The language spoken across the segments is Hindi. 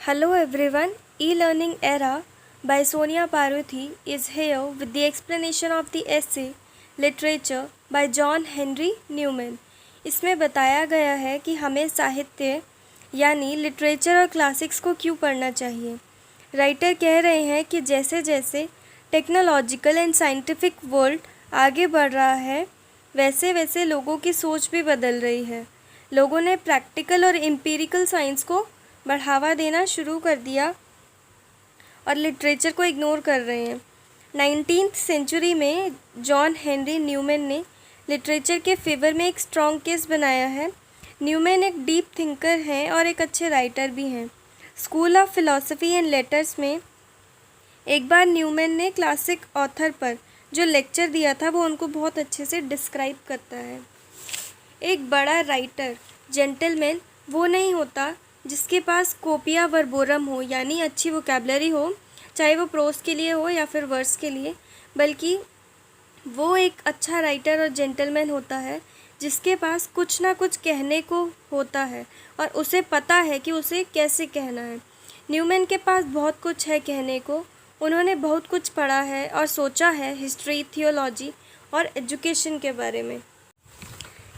Hello everyone, e-learning era by Sonia Parvati is here with the explanation of the essay Literature by John Henry Newman। इसमें बताया गया है कि हमें साहित्य यानी लिटरेचर और क्लासिक्स को क्यों पढ़ना चाहिए। राइटर कह रहे हैं कि जैसे जैसे टेक्नोलॉजिकल एंड साइंटिफिक वर्ल्ड आगे बढ़ रहा है वैसे वैसे लोगों की सोच भी बदल रही है। लोगों ने प्रैक्टिकल और एम्पिरिकल साइंस को बढ़ावा देना शुरू कर दिया और लिटरेचर को इग्नोर कर रहे हैं। 19th सेंचुरी में जॉन हेनरी न्यूमैन ने लिटरेचर के फेवर में एक स्ट्रॉन्ग केस बनाया है। न्यूमैन एक डीप थिंकर हैं और एक अच्छे राइटर भी हैं। School of philosophy and letters में एक बार न्यूमैन ने क्लासिक ऑथर पर जो लेक्चर दिया था वो उनको बहुत अच्छे से डिस्क्राइब करता है। एक बड़ा राइटर जेंटलमैन वो नहीं होता जिसके पास कोपिया वर्बोरम हो यानी अच्छी वोकैबलरी हो, चाहे वो प्रोस के लिए हो या फिर वर्स के लिए, बल्कि वो एक अच्छा राइटर और जेंटलमैन होता है जिसके पास कुछ ना कुछ कहने को होता है और उसे पता है कि उसे कैसे कहना है। न्यूमैन के पास बहुत कुछ है कहने को। उन्होंने बहुत कुछ पढ़ा है और सोचा है हिस्ट्री, थियोलॉजी और एजुकेशन के बारे में।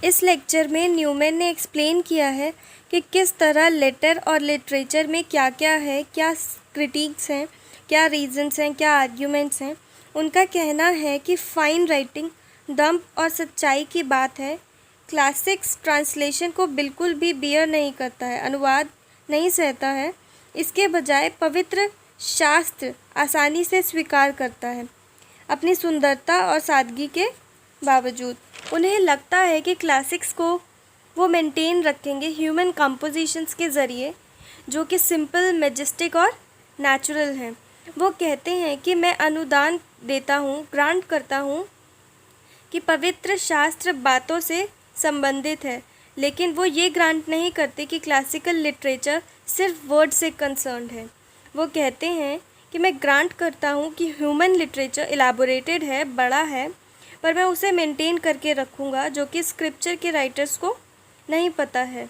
इस लेक्चर में न्यूमैन ने एक्सप्लेन किया है कि किस तरह लेटर और लिटरेचर में क्या क्या है, क्या क्रिटिक्स हैं, क्या रीजंस हैं, क्या आर्ग्यूमेंट्स हैं। उनका कहना है कि फाइन राइटिंग दम और सच्चाई की बात है। क्लासिक्स ट्रांसलेशन को बिल्कुल भी बियर नहीं करता है, अनुवाद नहीं सहता है। इसके बजाय पवित्र शास्त्र आसानी से स्वीकार करता है अपनी सुंदरता और सादगी के बावजूद। उन्हें लगता है कि क्लासिक्स को वो मेंटेन रखेंगे ह्यूमन कंपोजिशंस के ज़रिए जो कि सिंपल, मैजेस्टिक और नेचुरल हैं। वो कहते हैं कि मैं अनुदान देता हूँ, ग्रांट करता हूँ कि पवित्र शास्त्र बातों से संबंधित है, लेकिन वो ये ग्रांट नहीं करते कि क्लासिकल लिटरेचर सिर्फ वर्ड से कंसर्न्ड है। वो कहते हैं कि मैं ग्रांट करता हूँ कि ह्यूमन लिटरेचर इलाबोरेटेड है, बड़ा है, पर मैं उसे मेंटेन करके रखूँगा जो कि स्क्रिप्चर के राइटर्स को नहीं पता है।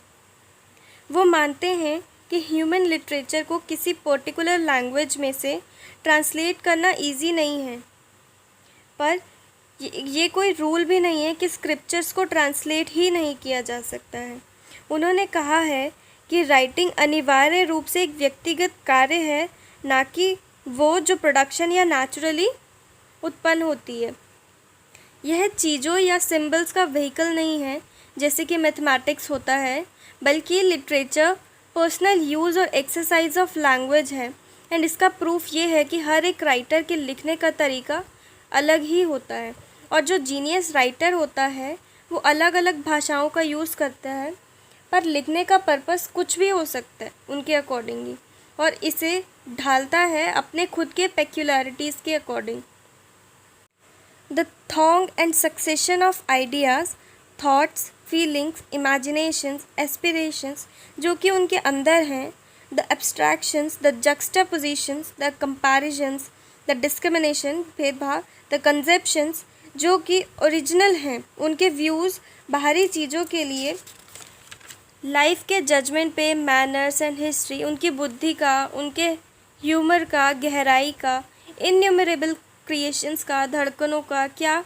वो मानते हैं कि ह्यूमन लिटरेचर को किसी पर्टिकुलर लैंग्वेज में से ट्रांसलेट करना इजी नहीं है, पर ये कोई रूल भी नहीं है कि स्क्रिप्चर्स को ट्रांसलेट ही नहीं किया जा सकता है। उन्होंने कहा है कि राइटिंग अनिवार्य रूप से एक व्यक्तिगत कार्य है, ना कि वो जो प्रोडक्शन या नेचुरली उत्पन्न होती है। यह चीज़ों या सिंबल्स का व्हीकल नहीं है जैसे कि मैथमेटिक्स होता है, बल्कि लिटरेचर पर्सनल यूज़ और एक्सरसाइज ऑफ लैंग्वेज है। एंड इसका प्रूफ ये है कि हर एक राइटर के लिखने का तरीका अलग ही होता है और जो जीनियस राइटर होता है वो अलग अलग भाषाओं का यूज़ करता है, पर लिखने का पर्पस कुछ भी हो सकता है उनके अकॉर्डिंगली, और इसे ढालता है अपने खुद के पेक्युलरिटीज़ के according. The throng and succession of ideas, thoughts, feelings, imaginations, aspirations जो कि उनके अंदर हैं, the abstractions, the juxtapositions, the comparisons, the discrimination भेदभाव, the conceptions जो कि ओरिजिनल हैं, उनके व्यूज़ बाहरी चीज़ों के लिए, लाइफ के जजमेंट पे, मैनर्स एंड हिस्ट्री, उनकी बुद्धि का, उनके ह्यूमर का, गहराई का, इन्यूमरेबल क्रिएशंस का, धड़कनों का, क्या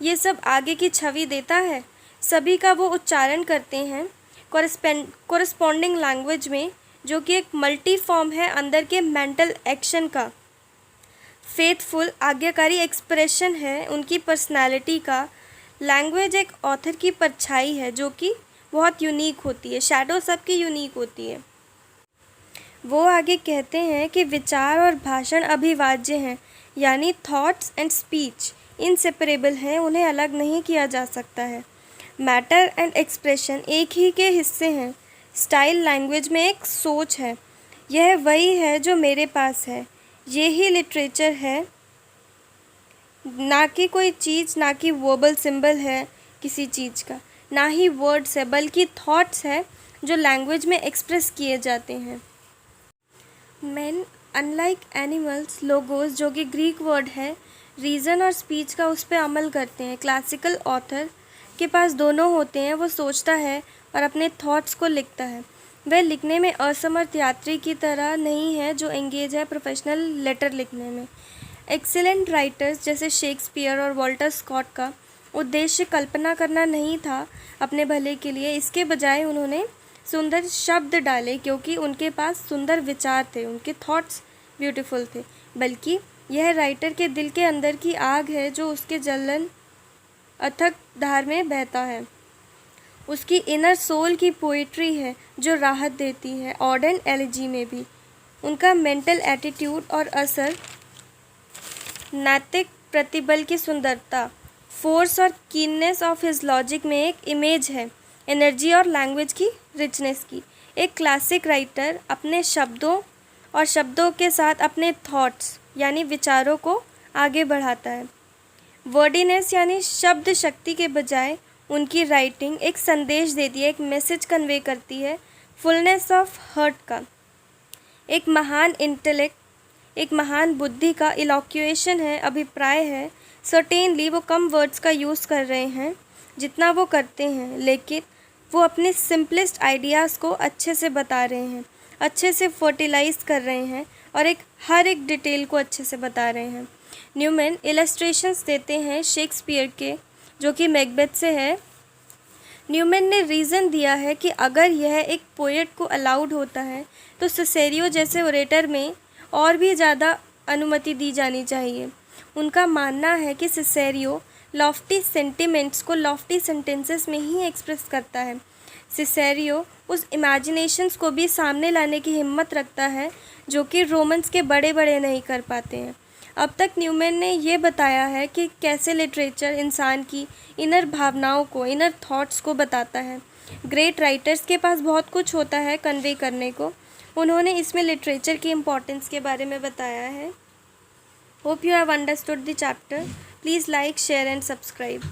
ये सब आगे की छवि देता है? सभी का वो उच्चारण करते हैं कोरस्पॉन्डिंग लैंग्वेज में जो कि एक मल्टी फॉर्म है अंदर के मेंटल एक्शन का। फेथफुल आज्ञाकारी एक्सप्रेशन है उनकी पर्सनालिटी का। लैंग्वेज एक ऑथर की परछाई है जो कि बहुत यूनिक होती है, शैडो सबकी यूनिक होती है। वो आगे कहते हैं कि विचार और भाषण अभिवाज्य हैं, यानी थॉट्स एंड स्पीच इनसेपरेबल हैं, उन्हें अलग नहीं किया जा सकता है। मैटर एंड एक्सप्रेशन एक ही के हिस्से हैं। स्टाइल लैंग्वेज में एक सोच है, यह वही है जो मेरे पास है, ये ही लिटरेचर है, ना कि कोई चीज़, ना कि वर्बल सिंबल है किसी चीज़ का, ना ही वर्ड्स है, बल्कि थॉट्स है जो लैंग्वेज में एक्सप्रेस किए जाते हैं। मैन अनलाइक एनिमल्स लोगोस जो कि ग्रीक वर्ड है, रीज़न और स्पीच का उस पर अमल करते हैं। क्लासिकल ऑथर के पास दोनों होते हैं, वो सोचता है और अपने थॉट्स को लिखता है। वह लिखने में असमर्थ यात्री की तरह नहीं है जो एंगेज है प्रोफेशनल लेटर लिखने में। एक्सीलेंट राइटर्स जैसे शेक्सपियर और वॉल्टर स्कॉट का उद्देश्य कल्पना करना नहीं था अपने भले के लिए, इसके बजाय उन्होंने सुंदर शब्द डाले क्योंकि उनके पास सुंदर विचार थे, उनके थॉट्स ब्यूटीफुल थे। बल्कि यह राइटर के दिल के अंदर की आग है जो उसके जलन अथक धार में बहता है। उसकी इनर सोल की पोइट्री है जो राहत देती है, ऑड एंड एलिजी में भी। उनका मेंटल एटीट्यूड और असर, नैतिक प्रतिबल की सुंदरता, फोर्स और कीननेस ऑफ हिज लॉजिक में एक इमेज है, एनर्जी और लैंग्वेज की रिचनेस की। एक क्लासिक राइटर अपने शब्दों और शब्दों के साथ अपने थॉट्स यानी विचारों को आगे बढ़ाता है। वर्डीनेस यानी शब्द शक्ति के बजाय उनकी राइटिंग एक संदेश देती है, एक मैसेज कन्वे करती है। फुलनेस ऑफ हर्ट का एक महान इंटेलेक्ट, एक महान बुद्धि का इलॉक्यूएशन है, अभिप्राय है। सर्टेनली वो कम वर्ड्स का यूज़ कर रहे हैं जितना वो करते हैं, लेकिन वो अपने सिंपलेस्ट आइडियाज़ को अच्छे से बता रहे हैं, अच्छे से फर्टिलाइज कर रहे हैं और हर एक डिटेल को अच्छे से बता रहे हैं। न्यूमैन इलस्ट्रेशंस देते हैं शेक्सपियर के, जो कि मैकबेथ से है। न्यूमैन ने रीज़न दिया है कि अगर यह एक पोएट को अलाउड होता है तो सिसेरियो जैसे ओरेटर में और भी ज़्यादा अनुमति दी जानी चाहिए। उनका मानना है कि सिसेरियो लॉफ्टी सेंटिमेंट्स को लॉफ्टी सेंटेंसेस में ही एक्सप्रेस करता है। सिसेरियो उस इमेजिनेशंस को भी सामने लाने की हिम्मत रखता है जो कि रोमन्स के बड़े बड़े नहीं कर पाते हैं। अब तक न्यूमैन ने ये बताया है कि कैसे लिटरेचर इंसान की इनर भावनाओं को, इनर थॉट्स को बताता है। ग्रेट राइटर्स के पास बहुत कुछ होता है कन्वे करने को। उन्होंने इसमें लिटरेचर की इम्पोर्टेंस के बारे में बताया है। Hope you have understood the chapter. Please like, share and subscribe.